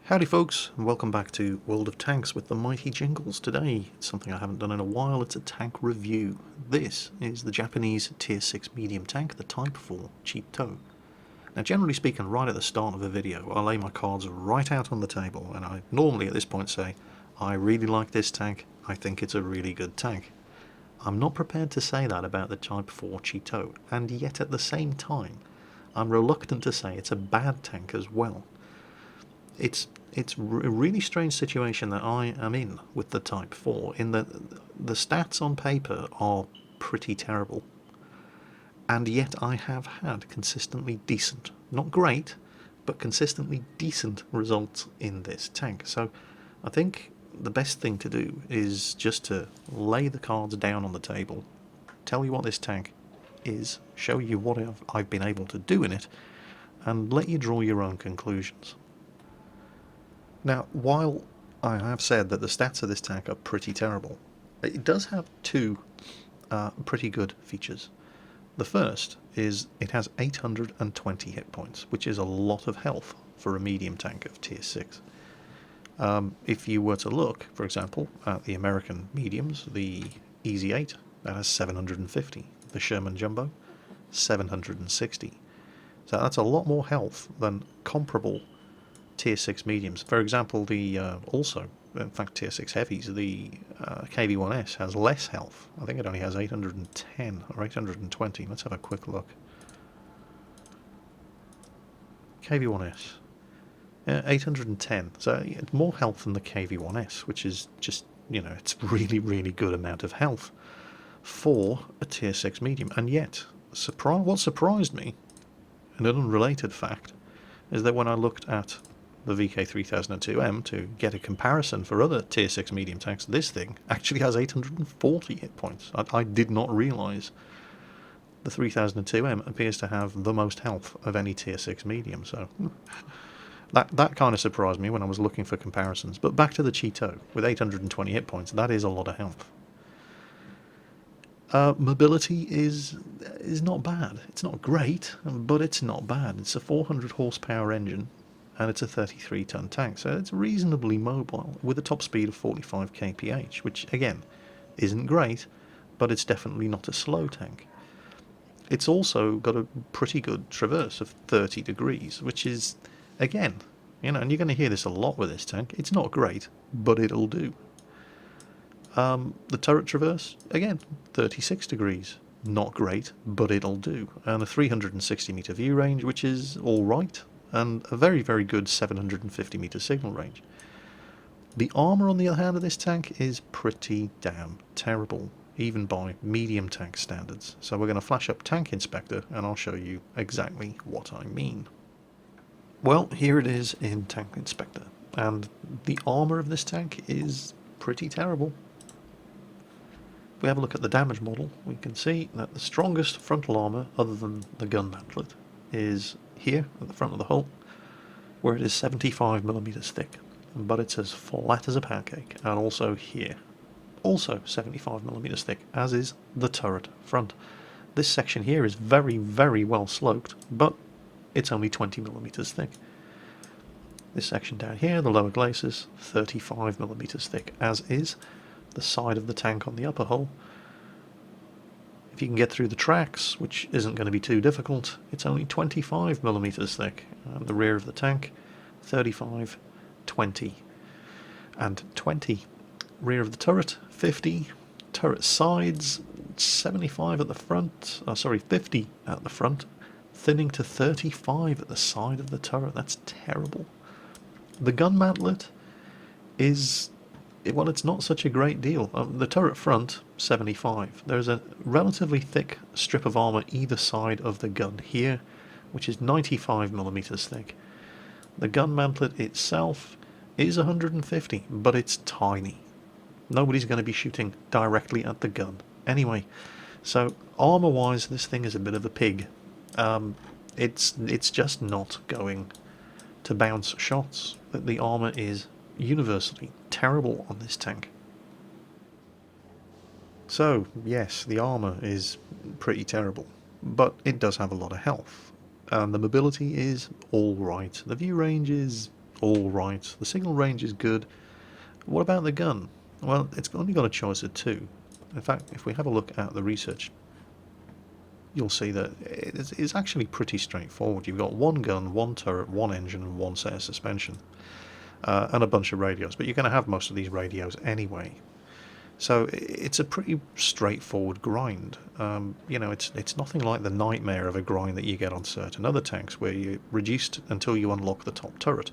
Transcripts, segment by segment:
Howdy folks, and welcome back to World of Tanks with the mighty Jingles. Today, it's something I haven't done in a while, it's a tank review. This is the Japanese Tier 6 medium tank, the Type 4 Cheeto. Now generally speaking, right at the start of a video, I lay my cards right out on the table, and I normally at this point say, I really like this tank, I think it's a really good tank. I'm not prepared to say that about the Type 4 Cheeto, and yet at the same time, I'm reluctant to say it's a bad tank as well. It's a really strange situation that I am in with the Type 4, in that the stats on paper are pretty terrible, and yet I have had consistently decent, not great, but consistently decent results in this tank. So I think the best thing to do is just to lay the cards down on the table, tell you what this tank is, show you what I've been able to do in it, and let you draw your own conclusions. Now, while I have said that the stats of this tank are pretty terrible, it does have two pretty good features. The first is it has 820 hit points, which is a lot of health for a medium tank of Tier 6. If you were to look, for example, at the American mediums, the Easy 8, that has 750. The Sherman Jumbo, 760. So that's a lot more health than comparable Tier 6 mediums. For example, the in fact Tier 6 heavies, the KV-1S has less health. I think it only has 810 or 820. Let's have a quick look. KV-1S, 810. So it's more health than the KV-1S, which is just, you know, it's really good amount of health for a Tier 6 medium. And yet, what surprised me, and an unrelated fact, is that when I looked at the VK3002M to get a comparison for other Tier 6 medium tanks, this thing actually has 840 hit points. I did not realise the 3002M appears to have the most health of any Tier 6 medium, so that kind of surprised me when I was looking for comparisons. But back to the Cheeto, with 820 hit points, that is a lot of health. Mobility is not bad. It's not great, but it's not bad. It's a 400 horsepower engine, and it's a 33-ton tank, so it's reasonably mobile, with a top speed of 45 kph, which, again, isn't great, but it's definitely not a slow tank. It's also got a pretty good traverse of 30 degrees, which is, again, you know, and you're going to hear this a lot with this tank, it's not great, but it'll do. The turret traverse, again, 36 degrees. Not great, but it'll do. And a 360 meter view range, which is alright, and a very good 750 meter signal range. The armour, on the other hand, of this tank is pretty damn terrible, even by medium tank standards. So we're going to flash up Tank Inspector, and I'll show you exactly what I mean. Well, here it is in Tank Inspector, and the armour of this tank is pretty terrible. If we have a look at the damage model, we can see that the strongest frontal armour, other than the gun mantlet, is here at the front of the hull, where it is 75mm thick, but it's as flat as a pancake, and also here, also 75mm thick, as is the turret front. This section here is very well sloped, but it's only 20mm thick. This section down here, the lower glacis, 35mm thick, as is the side of the tank on the upper hull. If you can get through the tracks, which isn't going to be too difficult, it's only 25mm thick. And the rear of the tank, 35, 20, and 20. Rear of the turret, 50. Turret sides, 75 at the front, 50 at the front, thinning to 35 at the side of the turret. That's terrible. The gun mantlet is, well, it's not such a great deal. The turret front, 75. There's a relatively thick strip of armour either side of the gun here, which is 95mm thick. The gun mantlet itself is 150, but it's tiny. Nobody's going to be shooting directly at the gun. Anyway, so armour-wise, this thing is a bit of a pig. It's just not going to bounce shots. The armour is universally terrible on this tank. So, yes, the armour is pretty terrible, but it does have a lot of health. And the mobility is alright. The view range is all right. The signal range is good. What about the gun? Well, it's only got a choice of two. In fact, if we have a look at the research, you'll see that it's actually pretty straightforward. You've got one gun, one turret, one engine, and one set of suspension, and a bunch of radios. But you're going to have most of these radios anyway. So it's a pretty straightforward grind. You know, it's nothing like the nightmare of a grind that you get on certain other tanks, where you're reduced until you unlock the top turret,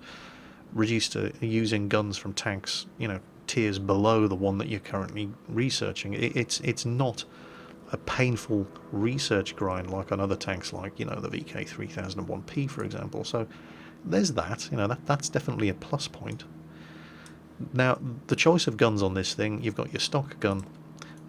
reduced to using guns from tanks, you know, tiers below the one that you're currently researching. It's not a painful research grind like on other tanks, like, you know, the VK3001P, for example. So there's that. You know, that's definitely a plus point. Now, the choice of guns on this thing, you've got your stock gun,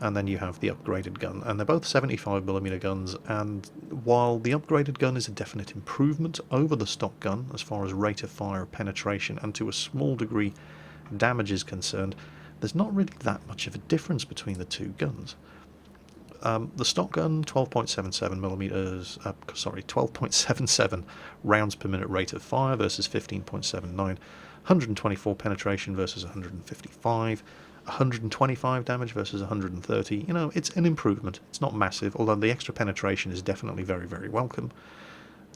and then you have the upgraded gun, and they're both 75mm guns, and while the upgraded gun is a definite improvement over the stock gun as far as rate of fire, penetration, and to a small degree damage is concerned, there's not really that much of a difference between the two guns. The stock gun, 12.77 rounds per minute rate of fire versus 15.79, 124 penetration versus 155, 125 damage versus 130. You know, it's an improvement. It's not massive, although the extra penetration is definitely very, very welcome.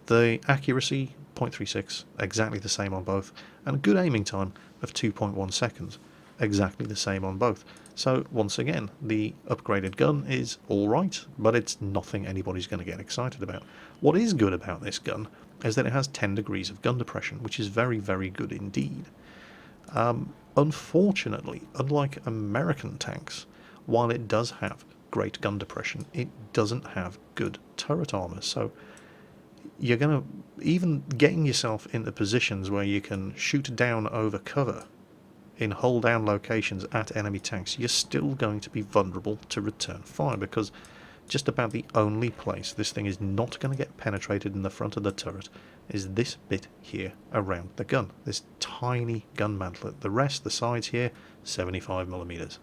The accuracy, 0.36, exactly the same on both, and a good aiming time of 2.1 seconds, exactly the same on both. So once again, the upgraded gun is alright, but it's nothing anybody's going to get excited about. What is good about this gun is that it has 10 degrees of gun depression, which is very, very good indeed. Unfortunately, unlike American tanks, while it does have great gun depression, it doesn't have good turret armor. So you're going to, even getting yourself into positions where you can shoot down over cover in hull down locations at enemy tanks, you're still going to be vulnerable to return fire, because just about the only place this thing is not going to get penetrated in the front of the turret is this bit here around the gun, this tiny gun mantlet. The rest, the sides here, 75mm.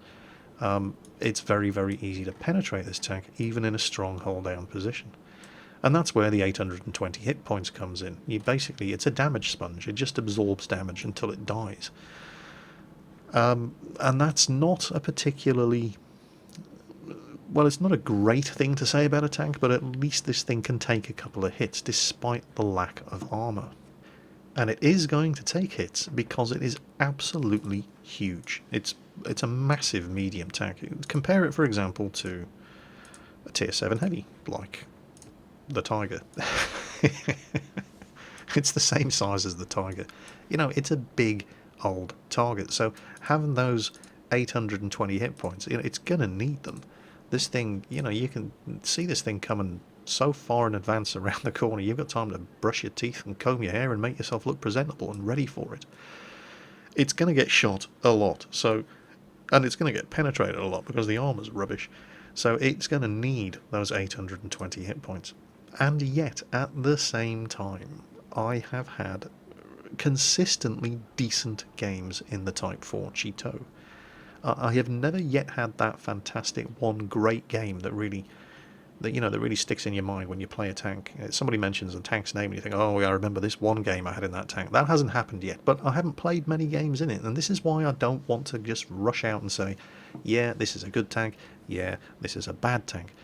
It's very, very easy to penetrate this tank, even in a strong hull down position. And that's where the 820 hit points comes in. Basically, it's a damage sponge. It just absorbs damage until it dies. And that's not a particularly, well, it's not a great thing to say about a tank, but at least this thing can take a couple of hits despite the lack of armor. And it is going to take hits because it is absolutely huge. It's a massive medium tank. Compare it, for example, to a tier 7 heavy, like the Tiger. It's the same size as the Tiger. You know, it's a big old target, so having those 820 hit points, you know, it's gonna need them. This thing, you know, you can see this thing coming so far in advance around the corner. You've got time to brush your teeth and comb your hair and make yourself look presentable and ready for it. It's gonna get shot a lot, so, and it's gonna get penetrated a lot because the armor's rubbish, so it's gonna need those 820 hit points. And yet, at the same time, I have had consistently decent games in the Type 4 Cheeto. I have never yet had that fantastic one great game that really sticks in your mind when you play a tank. Somebody mentions a tank's name and you think, oh, I remember this one game I had in that tank. That hasn't happened yet, but I haven't played many games in it, and this is why I don't want to just rush out and say, yeah, this is a good tank, yeah, this is a bad tank.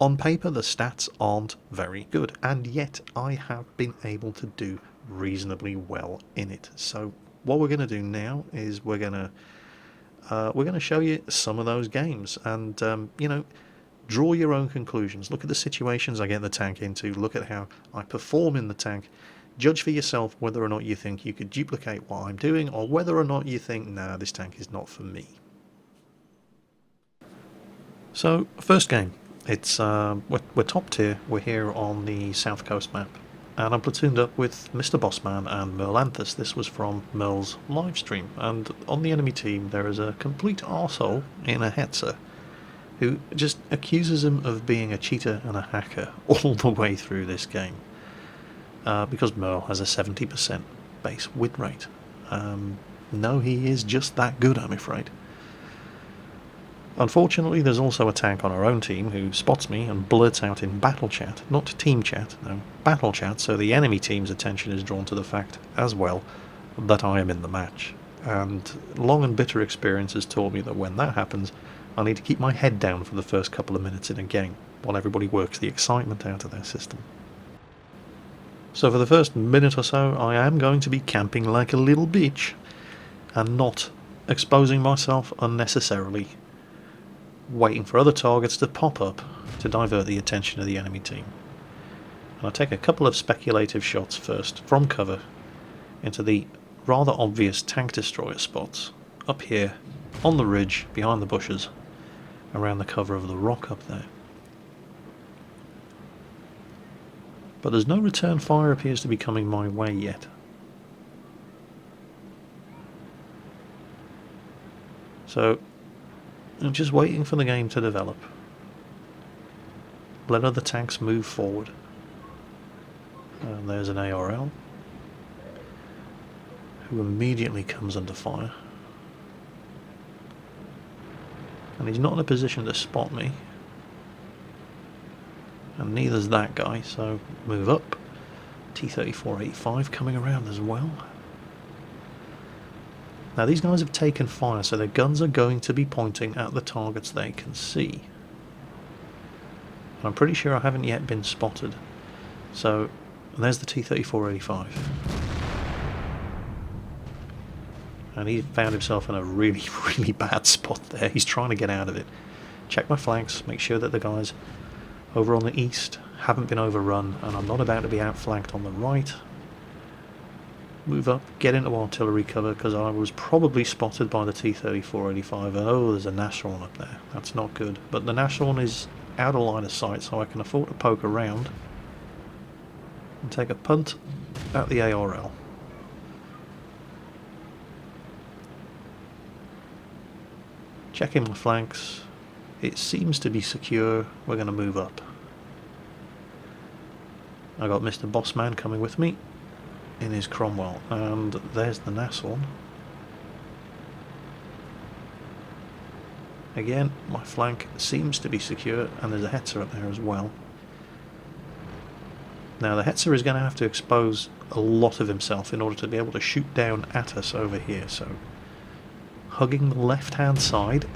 On paper, the stats aren't very good, and yet I have been able to do reasonably well in it. So what we're going to do now is we're going to show you some of those games, and you know, draw your own conclusions. Look at the situations I get the tank into. Look at how I perform in the tank. Judge for yourself whether or not you think you could duplicate what I'm doing, or whether or not you think, nah, this tank is not for me. So, first game. It's we're top tier. We're here on the South Coast map, and I'm platooned up with Mr. Bossman and Merlanthus. This was from Merl's live stream, and on the enemy team there is a complete arsehole in a Hetzer who just accuses him of being a cheater and a hacker all the way through this game, because Merl has a 70% base win rate. No, he is just that good, I'm afraid. Unfortunately, there's also a tank on our own team who spots me and blurts out in battle chat, not team chat, no, battle chat, so the enemy team's attention is drawn to the fact, as well, that I am in the match. And long and bitter experience has taught me that when that happens, I need to keep my head down for the first couple of minutes in a game, while everybody works the excitement out of their system. So for the first minute or so, I am going to be camping like a little bitch, and not exposing myself unnecessarily, waiting for other targets to pop up to divert the attention of the enemy team. And I'll take a couple of speculative shots first, from cover, into the rather obvious tank destroyer spots, up here, on the ridge, behind the bushes, around the cover of the rock up there. But there's no return fire appears to be coming my way yet. So I'm just waiting for the game to develop. Let other tanks move forward. And there's an ARL who immediately comes under fire. And he's not in a position to spot me. And neither's that guy, so move up. T-3485 coming around as well. Now these guys have taken fire, so their guns are going to be pointing at the targets they can see. I'm pretty sure I haven't yet been spotted. So there's the T-3485. And he found himself in a really, really bad spot there. He's trying to get out of it. Check my flanks, make sure that the guys over on the east haven't been overrun, and I'm not about to be outflanked on the right. Move up, get into artillery cover, because I was probably spotted by the T-3485. Oh, there's a Nashorn up there. That's not good. But the Nashorn is out of line of sight, so I can afford to poke around and take a punt at the ARL. Checking my flanks. It seems to be secure. We're going to move up. I got Mr. Bossman coming with me in his Cromwell, and there's the Nashorn. Again, my flank seems to be secure, and there's a Hetzer up there as well. Now the Hetzer is going to have to expose a lot of himself in order to be able to shoot down at us over here, so hugging the left hand side,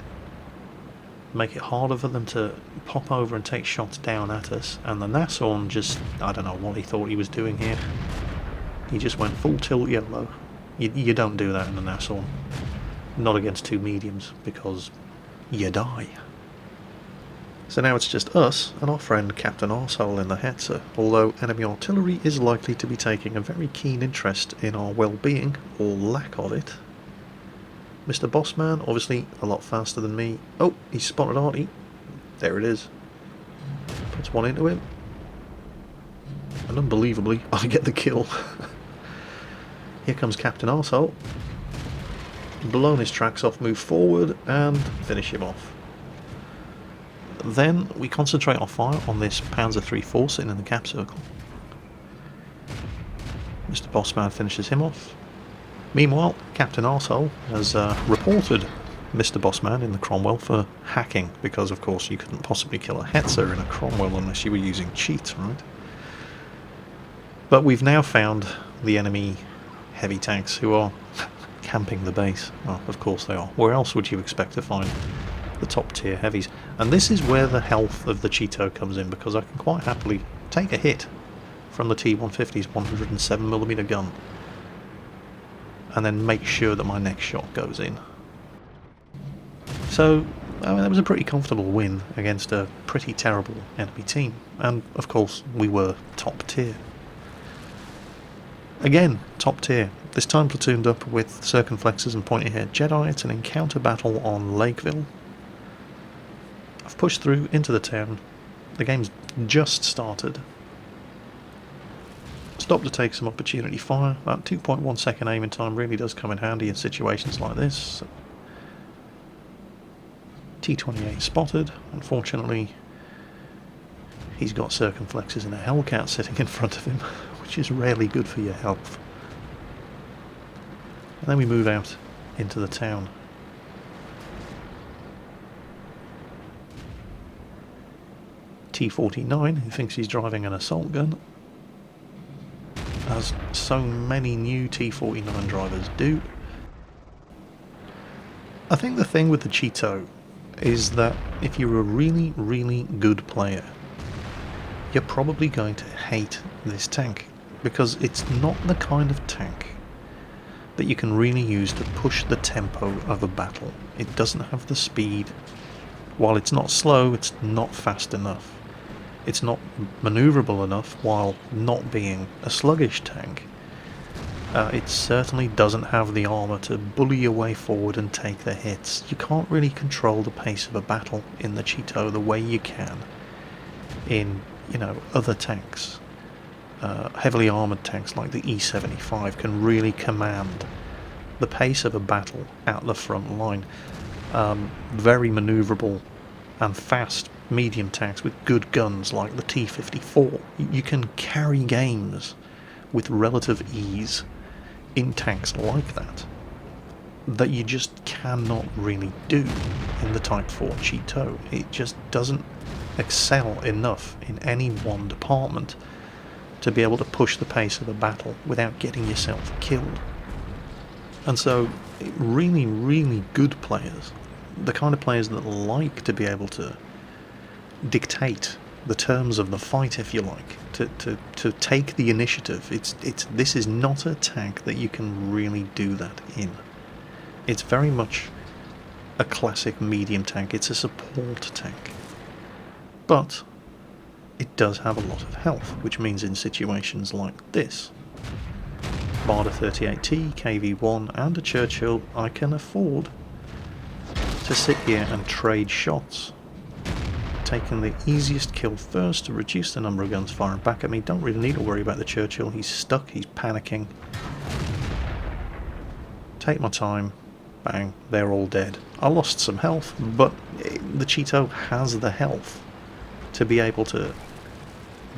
make it harder for them to pop over and take shots down at us. And the Nashorn just, I don't know what he thought he was doing here. He just went full tilt yellow. You don't do that in the Nashorn. Not against two mediums, because you die. So now it's just us and our friend Captain Arsehole in the Hetzer, although enemy artillery is likely to be taking a very keen interest in our well-being, or lack of it. Mr. Bossman, obviously a lot faster than me. Oh, he's spotted Artie. There it is. Puts one into him. And unbelievably, I get the kill. Here comes Captain Arsehole. Blown his tracks off, move forward, and finish him off. Then we concentrate our fire on this Panzer III sitting in the cap circle. Mr. Bossman finishes him off. Meanwhile, Captain Arsehole has reported Mr. Bossman in the Cromwell for hacking, because of course you couldn't possibly kill a Hetzer in a Cromwell unless you were using cheats, right? But we've now found the enemy heavy tanks who are camping the base. Well, of course they are. Where else would you expect to find the top tier heavies? And this is where the health of the Cheeto comes in, because I can quite happily take a hit from the T-150's 107mm gun and then make sure that my next shot goes in. So, I mean, that was a pretty comfortable win against a pretty terrible enemy team, and of course we were top tier. Again, top tier, this time platooned up with circumflexes and pointy-haired Jedi. It's an encounter battle on Lakeville. I've pushed through into the town. The game's just started. Stop to take some opportunity fire. That 2.1 second aiming time really does come in handy in situations like this. T-28 spotted. Unfortunately, he's got circumflexes and a Hellcat sitting in front of him, which is rarely good for your health. And then we move out into the town. T49, who thinks he's driving an assault gun, as so many new T49 drivers do. I think the thing with the Cheeto is that if you're a really, really good player, you're probably going to hate this tank, because it's not the kind of tank that you can really use to push the tempo of a battle. It doesn't have the speed. While it's not slow, it's not fast enough. It's not manoeuvrable enough while not being a sluggish tank. It certainly doesn't have the armour to bully your way forward and take the hits. You can't really control the pace of a battle in the Cheeto the way you can in, other tanks. Heavily armoured tanks like the E75 can really command the pace of a battle at the front line. Very manoeuvrable and fast medium tanks with good guns like the T54. You can carry games with relative ease in tanks like that you just cannot really do in the Type 4 Cheeto. It just doesn't excel enough in any one department to be able to push the pace of a battle without getting yourself killed. And so really, really good players, the kind of players that like to be able to dictate the terms of the fight, if you like, to take the initiative. This is not a tank that you can really do that in. It's very much a classic medium tank. It's a support tank. But it does have a lot of health, which means in situations like this, bar the 38T, KV1 and a Churchill, I can afford to sit here and trade shots. Taking the easiest kill first to reduce the number of guns firing back at me. Don't really need to worry about the Churchill. He's stuck, he's panicking. Take my time. Bang, they're all dead. I lost some health, but the Cheeto has the health to be able to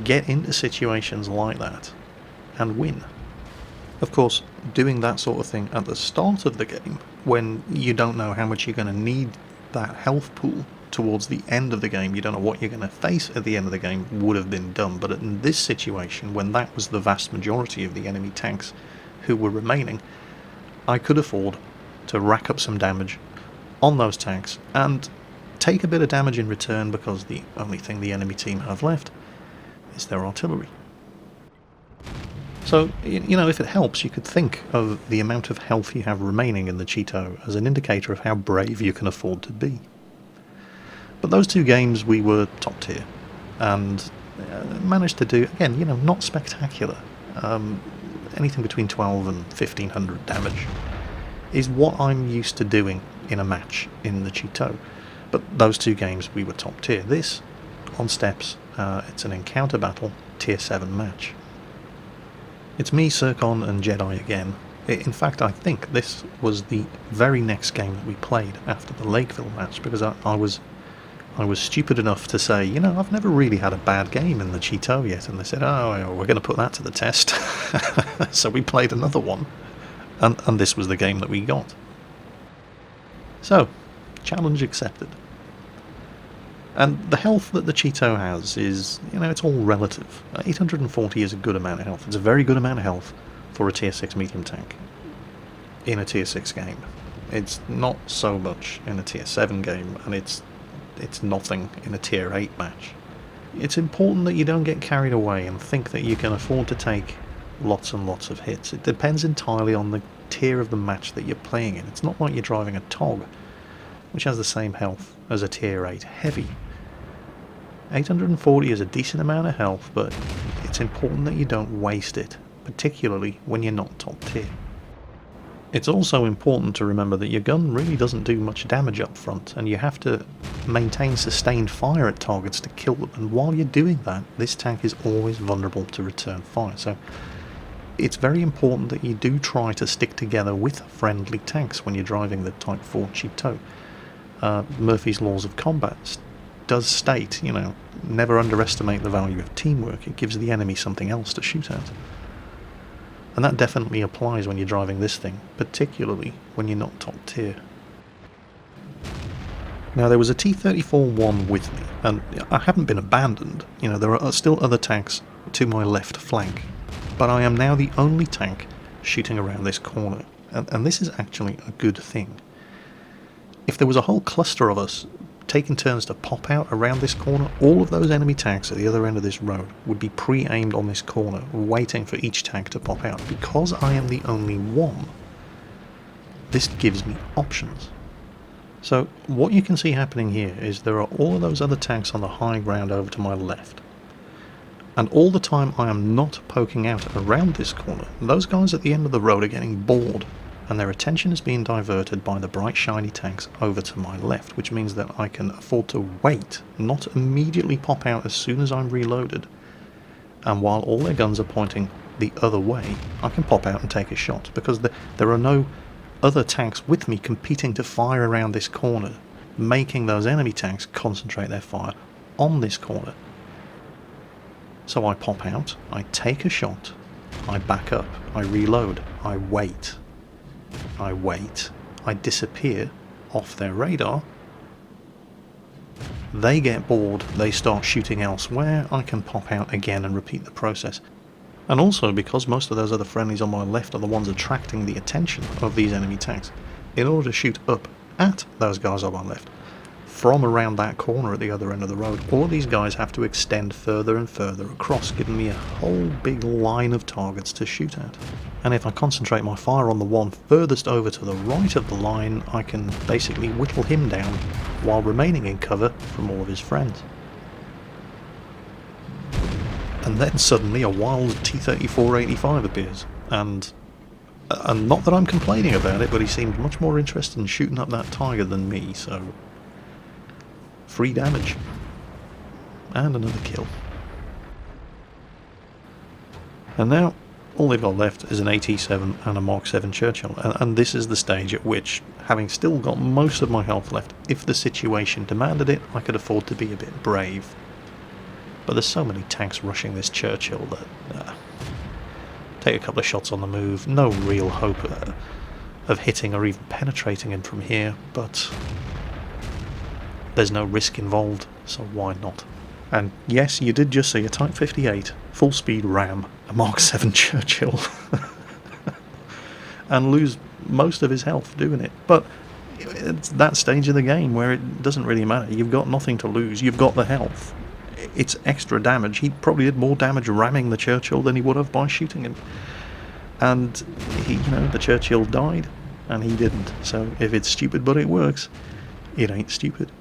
get into situations like that and win. Of course, doing that sort of thing at the start of the game, when you don't know how much you're going to need that health pool towards the end of the game, you don't know what you're going to face at the end of the game, would have been dumb. But in this situation, when that was the vast majority of the enemy tanks who were remaining, I could afford to rack up some damage on those tanks and take a bit of damage in return, because the only thing the enemy team have left is their artillery. So, if it helps, you could think of the amount of health you have remaining in the Cheeto as an indicator of how brave you can afford to be. But those two games we were top tier, and managed to do, again, not spectacular. Anything between 12 and 1500 damage is what I'm used to doing in a match in the Cheeto. But those two games we were top tier. This, on steps, it's an encounter battle, tier 7 match. It's me, Circon and Jedi again. In fact, I think this was the very next game that we played after the Lakeville match, because I was stupid enough to say, I've never really had a bad game in the Cheeto yet, and they said, oh, we're going to put that to the test. So we played another one, and this was the game that we got. So, challenge accepted. And the health that the Cheeto has is, it's all relative. 840 is a good amount of health. It's a very good amount of health for a tier 6 medium tank in a tier 6 game. It's not so much in a tier 7 game, and it's nothing in a tier 8 match. It's important that you don't get carried away and think that you can afford to take lots and lots of hits. It depends entirely on the tier of the match that you're playing in. It's not like you're driving a TOG, which has the same health as a tier 8 heavy. 840 is a decent amount of health, but it's important that you don't waste it, particularly when you're not top tier. It's also important to remember that your gun really doesn't do much damage up front, and you have to maintain sustained fire at targets to kill them, and while you're doing that, this tank is always vulnerable to return fire. So it's very important that you do try to stick together with friendly tanks when you're driving the Type 4 Cheeto. Murphy's Laws of Combat does state, never underestimate the value of teamwork. It gives the enemy something else to shoot at. And that definitely applies when you're driving this thing, particularly when you're not top tier. Now, there was a T-34-1 with me, and I haven't been abandoned. You know, there are still other tanks to my left flank, but I am now the only tank shooting around this corner, and this is actually a good thing. If there was a whole cluster of us taking turns to pop out around this corner, all of those enemy tanks at the other end of this road would be pre-aimed on this corner, waiting for each tank to pop out. Because I am the only one, this gives me options. So what you can see happening here is there are all of those other tanks on the high ground over to my left. And all the time I am not poking out around this corner, those guys at the end of the road are getting bored, and their attention is being diverted by the bright shiny tanks over to my left, which means that I can afford to wait, not immediately pop out as soon as I'm reloaded. And while all their guns are pointing the other way, I can pop out and take a shot, because there are no other tanks with me competing to fire around this corner, making those enemy tanks concentrate their fire on this corner. So I pop out, I take a shot, I back up, I reload, I wait, I disappear off their radar. They get bored, they start shooting elsewhere, I can pop out again and repeat the process. And also, because most of those other friendlies on my left are the ones attracting the attention of these enemy tanks, in order to shoot up at those guys on my left, from around that corner at the other end of the road, all of these guys have to extend further and further across, giving me a whole big line of targets to shoot at. And if I concentrate my fire on the one furthest over to the right of the line, I can basically whittle him down while remaining in cover from all of his friends. And then suddenly a wild T-34-85 appears, and not that I'm complaining about it, but he seemed much more interested in shooting up that tiger than me, so free damage. And another kill. And now all they've got left is an AT-7 and a Mark 7 Churchill, and this is the stage at which, having still got most of my health left, if the situation demanded it, I could afford to be a bit brave. But there's so many tanks rushing this Churchill that take a couple of shots on the move, no real hope of hitting or even penetrating him from here, but there's no risk involved, so why not? And yes, you did just see a Type 58 full-speed RAM, a Mark 7 Churchill, and lose most of his health doing it. But it's that stage of the game where it doesn't really matter. You've got nothing to lose, you've got the health. It's extra damage. He probably did more damage ramming the Churchill than he would have by shooting him. And the Churchill died, and he didn't. So if it's stupid but it works, it ain't stupid.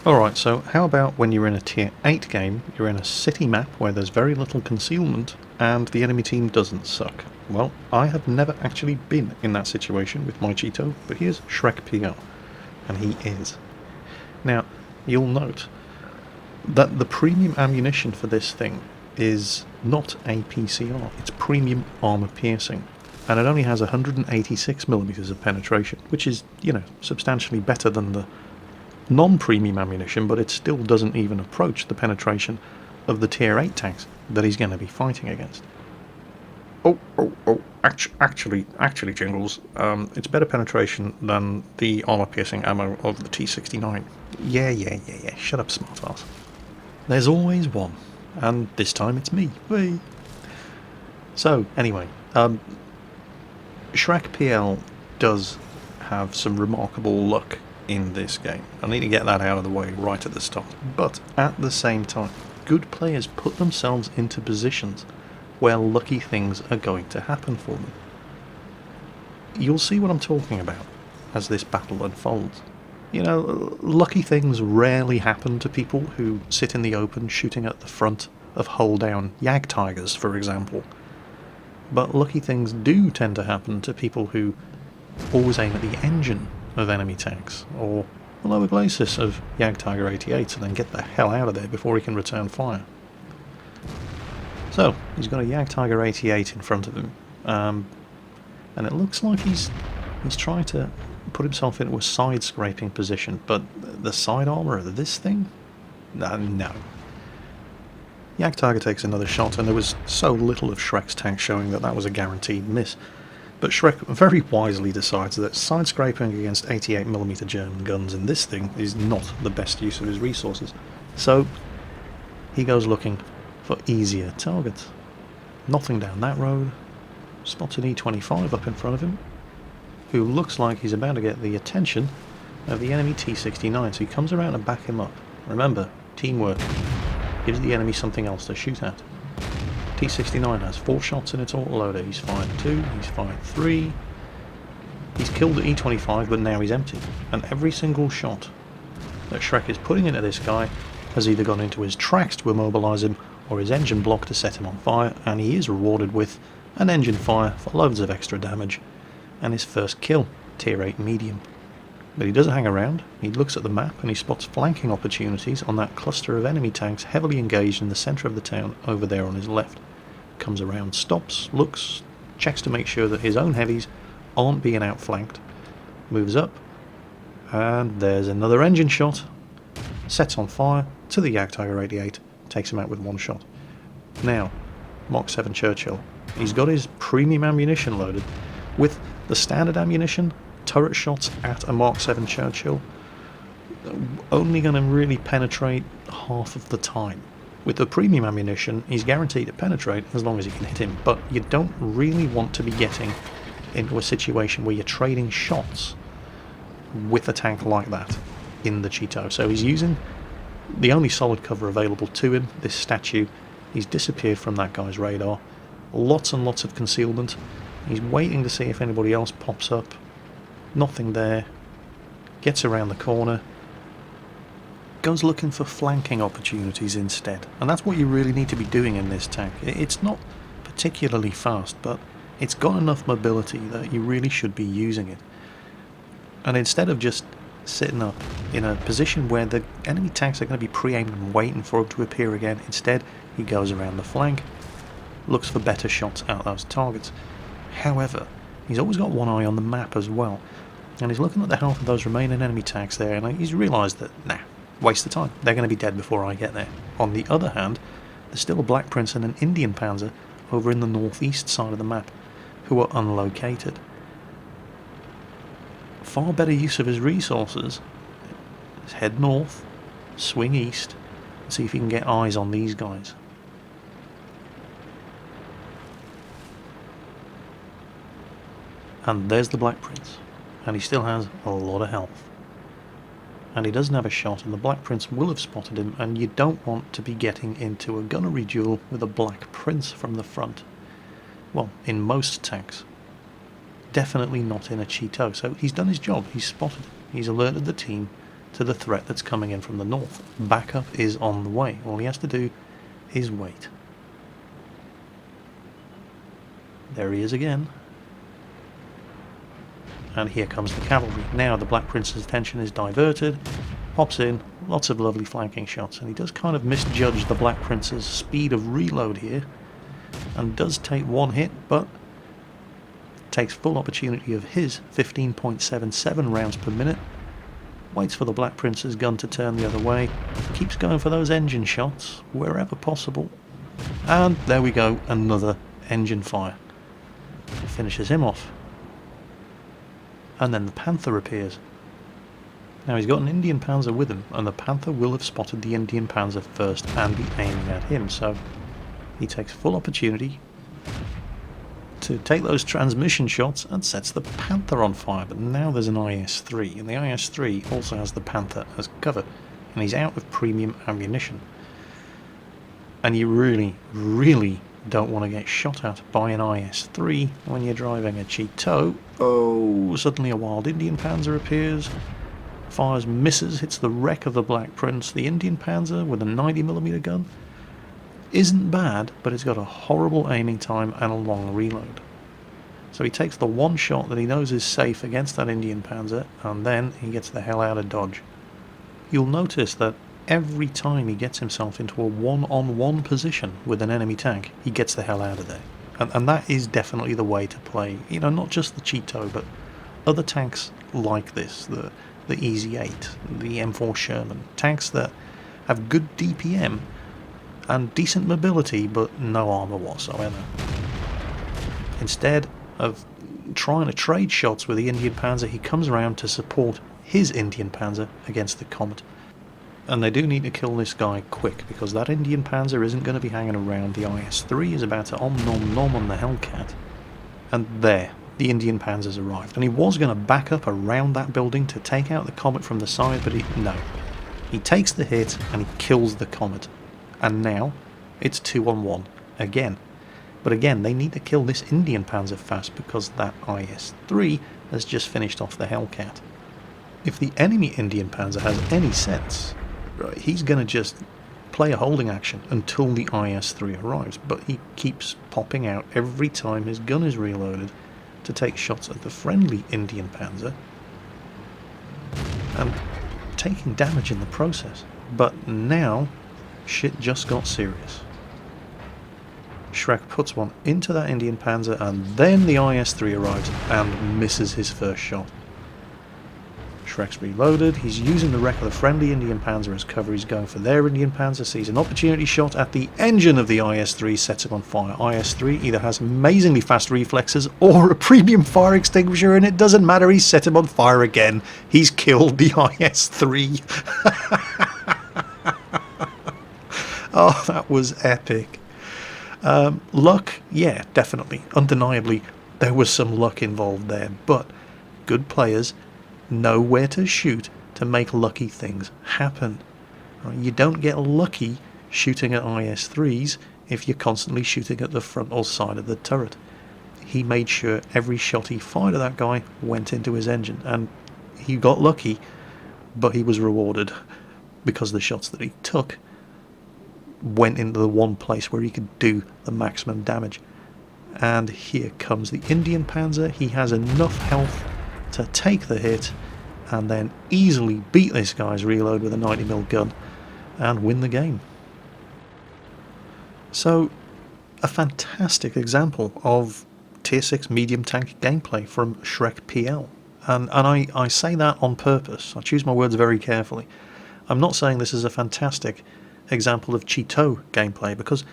Alright, so how about when you're in a tier 8 game, you're in a city map where there's very little concealment, and the enemy team doesn't suck? Well, I have never actually been in that situation with my Cheeto, but here's Shrek PL, and he is. Now, you'll note that the premium ammunition for this thing is not a PCR, it's premium armor piercing, and it only has 186mm of penetration, which is, substantially better than the non-premium ammunition, but it still doesn't even approach the penetration of the tier 8 tanks that he's going to be fighting against. Actually, Jingles, it's better penetration than the armor piercing ammo of the T69. Yeah, shut up, smartass. There's always one, and this time it's me. Whee! So, anyway, Shrek PL does have some remarkable luck in this game. I need to get that out of the way right at the start. But at the same time, good players put themselves into positions where lucky things are going to happen for them. You'll see what I'm talking about as this battle unfolds. Lucky things rarely happen to people who sit in the open shooting at the front of hull-down Yag Tigers, for example. But lucky things do tend to happen to people who always aim at the engine of enemy tanks, or the lower glacis of Yag Tiger 88, and then get the hell out of there before he can return fire. So, he's got a Yag Tiger 88 in front of him, and it looks like he's trying to put himself into a side-scraping position, but the side armour of this thing? No. Yag Tiger takes another shot, and there was so little of Shrek's tank showing that was a guaranteed miss. But Shrek very wisely decides that side-scraping against 88mm German guns in this thing is not the best use of his resources. So he goes looking for easier targets. Nothing down that road. Spots an E25 up in front of him, who looks like he's about to get the attention of the enemy T69, so he comes around and back him up. Remember, teamwork gives the enemy something else to shoot at. T69 has 4 shots in its autoloader. He's fired 2, he's fired 3. He's killed the E25, but now he's empty. And every single shot that Shrek is putting into this guy has either gone into his tracks to immobilise him, or his engine block to set him on fire, and he is rewarded with an engine fire for loads of extra damage, and his first kill, tier 8 medium. But he doesn't hang around. He looks at the map and he spots flanking opportunities on that cluster of enemy tanks heavily engaged in the centre of the town over there on his left. Comes around, stops, looks, checks to make sure that his own heavies aren't being outflanked, moves up, and there's another engine shot, sets on fire to the Jagdtiger 88, takes him out with 1 shot. Now, Mark 7 Churchill, he's got his premium ammunition loaded. With the standard ammunition, turret shots at a Mark 7 Churchill only going to really penetrate half of the time. With the premium ammunition, he's guaranteed to penetrate as long as you can hit him, but you don't really want to be getting into a situation where you're trading shots with a tank like that in the Cheeto. So he's using the only solid cover available to him, this statue. He's disappeared from that guy's radar. Lots and lots of concealment. He's waiting to see if anybody else pops up. Nothing there. Gets around the corner. Goes looking for flanking opportunities instead. And that's what you really need to be doing in this tank. It's not particularly fast, but it's got enough mobility that you really should be using it. And instead of just sitting up in a position where the enemy tanks are going to be pre-aimed and waiting for him to appear again, instead he goes around the flank, looks for better shots at those targets. However, he's always got one eye on the map as well, and he's looking at the health of those remaining enemy tanks there, and he's realised that, nah, waste of time, they're going to be dead before I get there. On the other hand, there's still a Black Prince and an Indian Panzer over in the northeast side of the map, who are unlocated. Far better use of his resources is head north, swing east, and see if he can get eyes on these guys. And there's the Black Prince, and he still has a lot of health. And he doesn't have a shot, and the Black Prince will have spotted him, and you don't want to be getting into a gunnery duel with a Black Prince from the front. Well, in most tanks. Definitely not in a Cheeto. So he's done his job, he's spotted him. He's alerted the team to the threat that's coming in from the north. Backup is on the way. All he has to do is wait. There he is again. And here comes the cavalry. Now the Black Prince's attention is diverted, pops in, lots of lovely flanking shots, and he does kind of misjudge the Black Prince's speed of reload here, and does take 1 hit, but takes full opportunity of his 15.77 rounds per minute, waits for the Black Prince's gun to turn the other way, keeps going for those engine shots wherever possible, and there we go, another engine fire. Finishes him off. And then the Panther appears. Now he's got an Indian Panzer with him, and the Panther will have spotted the Indian Panzer first and be aiming at him, so he takes full opportunity to take those transmission shots and sets the Panther on fire. But now there's an IS-3, and the IS-3 also has the Panther as cover, and he's out of premium ammunition. And you really, really don't want to get shot at by an IS-3 when you're driving a Cheeto. Oh, suddenly a wild Indian Panzer appears, fires, misses, hits the wreck of the Black Prince. The Indian Panzer with a 90mm gun isn't bad, but it's got a horrible aiming time and a long reload. So he takes the 1 shot that he knows is safe against that Indian Panzer, and then he gets the hell out of dodge. You'll notice that every time he gets himself into a one-on-one position with an enemy tank, he gets the hell out of there. And that is definitely the way to play, you know, not just the Cheeto, but other tanks like this, the EZ-8, the M4 Sherman, tanks that have good DPM and decent mobility, but no armour whatsoever. Instead of trying to trade shots with the Indian Panzer, he comes around to support his Indian Panzer against the Comet. And they do need to kill this guy quick, because that Indian Panzer isn't going to be hanging around. The IS-3 is about to nom on the Hellcat. And there, the Indian Panzer's arrived. And he was going to back up around that building to take out the Comet from the side, but no. He takes the hit and he kills the Comet. And now, it's 2-on-1 again. But again, they need to kill this Indian Panzer fast, because that IS-3 has just finished off the Hellcat. If the enemy Indian Panzer has any sense, right, he's going to just play a holding action until the IS-3 arrives, but he keeps popping out every time his gun is reloaded to take shots at the friendly Indian Panzer and taking damage in the process. But now, shit just got serious. Shrek puts one into that Indian Panzer, and then the IS-3 arrives and misses his first shot. Shrek's reloaded, he's using the wreck of the friendly Indian Panzer as cover, he's going for their Indian Panzer, sees an opportunity shot at the engine of the IS-3, sets him on fire. IS-3 either has amazingly fast reflexes or a premium fire extinguisher, and it doesn't matter, he's set him on fire again. He's killed the IS-3. Oh, that was epic. Luck, yeah, definitely, undeniably, there was some luck involved there, but good players know where to shoot to make lucky things happen. You don't get lucky shooting at IS-3s if you're constantly shooting at the front or side of the turret. He made sure every shot he fired at that guy went into his engine, and he got lucky, but he was rewarded because the shots that he took went into the one place where he could do the maximum damage. And here comes the Indian Panzer. He has enough health to take the hit and then easily beat this guy's reload with a 90mm gun and win the game. So, a fantastic example of Tier 6 medium tank gameplay from Shrek PL. And I say that on purpose. I choose my words very carefully. I'm not saying this is a fantastic example of Cheeto gameplay, because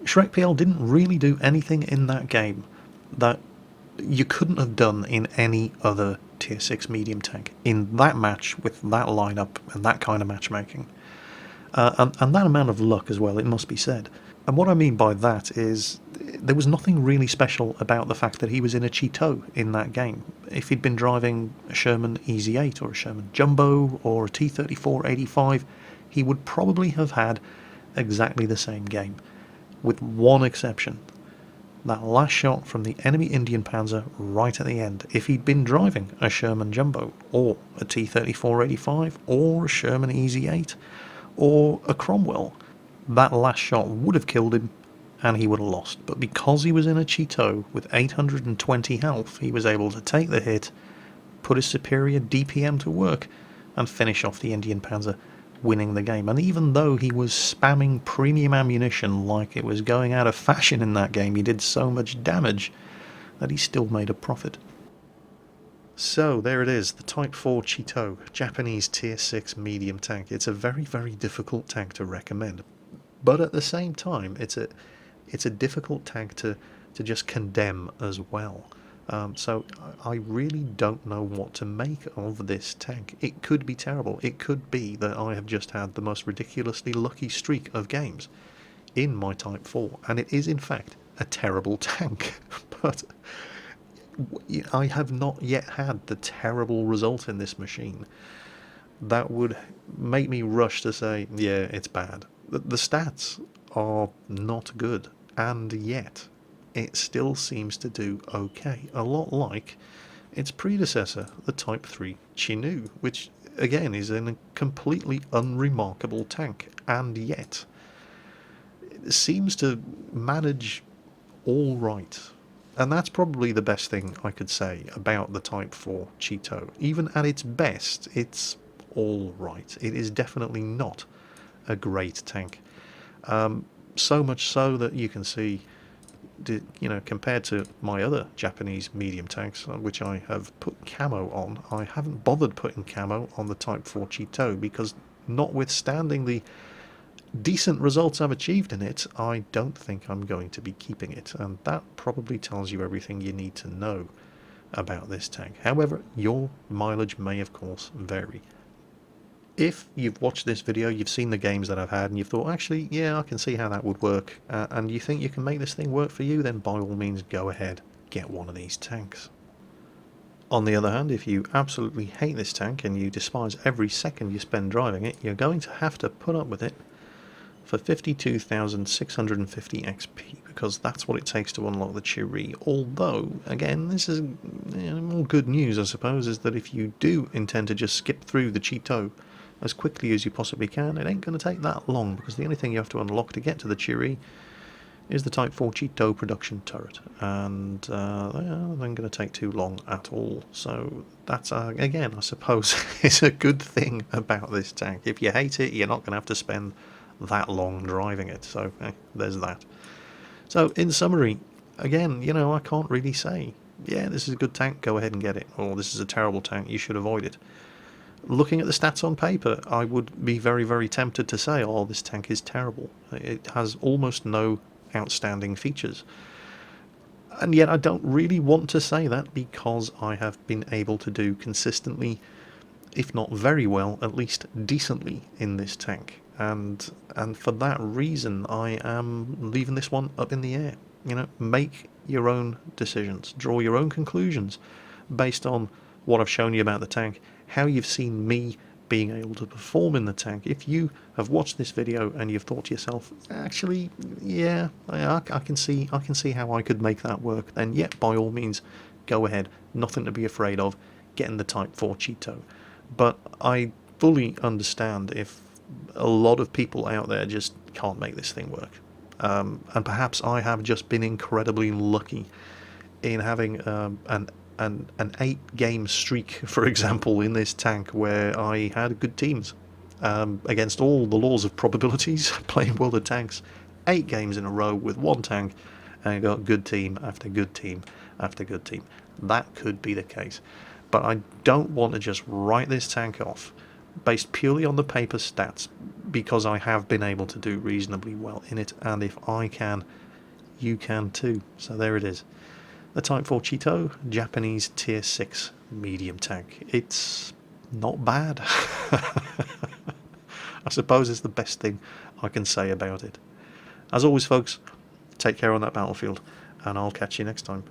Shrek PL didn't really do anything in that game that you couldn't have done in any other Tier 6 medium tank in that match with that lineup and that kind of matchmaking. And that amount of luck as well, it must be said. And what I mean by that is there was nothing really special about the fact that he was in a Cheeto in that game. If he'd been driving a Sherman Easy 8 or a Sherman Jumbo or a T-34-85, he would probably have had exactly the same game, with one exception. That last shot from the enemy Indian Panzer right at the end. If he'd been driving a Sherman Jumbo, or a T-34-85, or a Sherman Easy 8, or a Cromwell, that last shot would have killed him, and he would have lost. But because he was in a Cheeto with 820 health, he was able to take the hit, put his superior DPM to work, and finish off the Indian Panzer, winning the game. And even though he was spamming premium ammunition like it was going out of fashion in that game, he did so much damage that he still made a profit. So there it is, the Type 4 Cheeto, Japanese Tier 6 medium tank. It's a very, very difficult tank to recommend, but at the same time it's a difficult tank to just condemn as well. So I really don't know what to make of this tank. It could be terrible. It could be that I have just had the most ridiculously lucky streak of games in my Type 4, and it is in fact a terrible tank. But I have not yet had the terrible result in this machine that would make me rush to say, yeah, it's bad. The stats are not good, and yet it still seems to do okay, a lot like its predecessor, the Type 3 Chinook, which again is a completely unremarkable tank, and yet it seems to manage all right. And that's probably the best thing I could say about the Type 4 Cheeto. Even at its best, it's all right. It is definitely not a great tank. So much so that you can see, compared to my other Japanese medium tanks, which I have put camo on, I haven't bothered putting camo on the Type 4 Cheeto, because notwithstanding the decent results I've achieved in it, I don't think I'm going to be keeping it, and that probably tells you everything you need to know. about this tank. However, your mileage may of course vary. If you've watched this video, you've seen the games that I've had, and you've thought, actually, yeah, I can see how that would work, and you think you can make this thing work for you, then by all means go ahead, get one of these tanks. On the other hand, if you absolutely hate this tank and you despise every second you spend driving it, you're going to have to put up with it for 52,650 XP, because that's what it takes to unlock the Cheeto. Although, again, this is more good news, I suppose, is that if you do intend to just skip through the Cheeto as quickly as you possibly can, it ain't going to take that long, because the only thing you have to unlock to get to the Cheeto is the Type 4 Cheeto production turret, and they aren't going to take too long at all. So that's, again, I suppose, is a good thing about this tank. If you hate it, you're not going to have to spend that long driving it, so there's that. So in summary, again, I can't really say, yeah, this is a good tank, go ahead and get it, or this is a terrible tank, you should avoid it. Looking at the stats on paper, I would be very, very tempted to say, oh, this tank is terrible. It has almost no outstanding features. And yet I don't really want to say that, because I have been able to do consistently, if not very well, at least decently in this tank. And for that reason, I am leaving this one up in the air. Make your own decisions, draw your own conclusions based on what I've shown you about the tank, how you've seen me being able to perform in the tank. If you have watched this video and you've thought to yourself, actually, yeah, I can see how I could make that work, then yeah, by all means, go ahead. Nothing to be afraid of getting the Type 4 Cheeto. But I fully understand if a lot of people out there just can't make this thing work. And perhaps I have just been incredibly lucky in having an 8-game streak, for example, in this tank, where I had good teams against all the laws of probabilities playing World of Tanks. 8 games in a row with one tank, and I got good team after good team after good team. That could be the case, but I don't want to just write this tank off based purely on the paper stats, because I have been able to do reasonably well in it, and if I can, you can too. So there it is. The Type 4 Cheeto, Japanese Tier 6 medium tank. It's not bad. I suppose it's the best thing I can say about it. As always, folks, take care on that battlefield, and I'll catch you next time.